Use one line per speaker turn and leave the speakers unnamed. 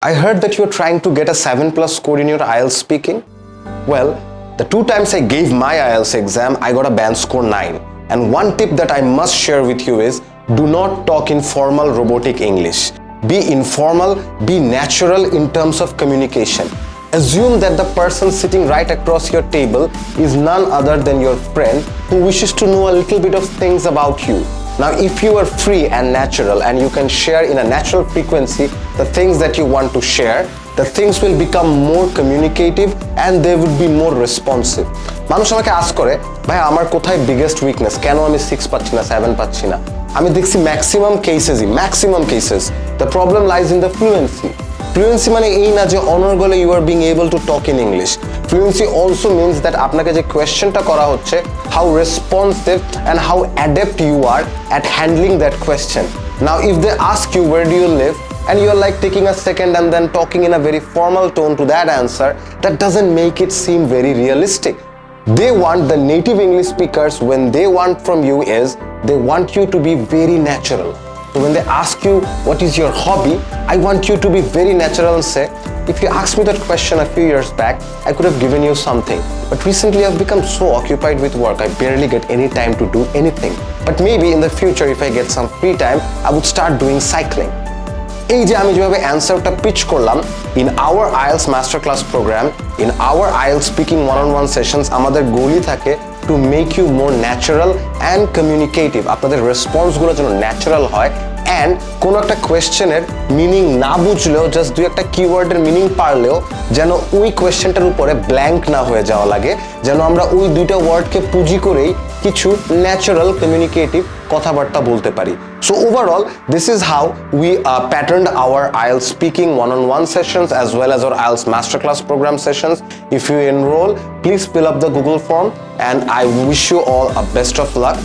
I heard that you're trying to get a 7+ score in your IELTS speaking. Well, the 2 times I gave my IELTS exam, I got a band score 9. And one tip that I must share with you is, do not talk in formal robotic English. Be informal, be natural in terms of communication. Assume that the person sitting right across your table is none other than your friend who wishes to know a little bit of things about you. Now, if you are free and natural and you can share in a natural frequency the things that you want to share, the things will become more communicative and they would be more responsive. মানুষ আমাকে ask করে, ভাই আমার কোথায় biggest weakness, কেন আমি 6 পাচ্ছি না, 7 পাচ্ছি না? আমি দেখছি maximum cases the problem lies in the fluency. Fluency মানে এই না যে অনর্গলে you are being able to talk in English. Fluency also means that আপনাকে যে কোয়েশ্চেনটা করা হচ্ছে, how responsive and how adept you are at handling that question. Now if they ask you where do you live and you are like taking a second and then talking in a very formal tone to that answer, that doesn't make it seem very realistic. They want, the native English speakers, when they want from you is, they want you to be very natural. So when they ask you what is your hobby, I want you to be very natural and say, if you asked me that question a few years back, I could have given you something. But recently I've become so occupied with work, I barely get any time to do anything. But maybe in the future, if I get some free time, I would start doing cycling. এই যে আমি যেভাবে অ্যান্সারটা pitch করলাম, in our IELTS Masterclass program, in our IELTS Speaking one-on-one sessions, আমাদের গোলই থাকে to make you more natural and communicative. আপনাদের রেসপন্সগুলো যেন ন্যাচারাল হয় অ্যান্ড কোনো একটা কোয়েশ্চেনের মিনিং না বুঝলেও, জাস্ট 2-1 কিওয়ার্ডের মিনিং পারলেও যেন ওই কোয়েশ্চেনটার উপরে ব্ল্যাঙ্ক না হয়ে যাওয়া লাগে, যেন আমরা ওই 2টা ওয়ার্ডকে পুঁজি করেই কিছু ন্যাচারাল কমিউনিকেটিভ কথাবার্তা বলতে পারি। So overall, this is how we patterned our IELTS Speaking one-on-one sessions as well as our IELTS Masterclass program sessions. If you enroll, please fill up the Google form and I wish you all a best of luck.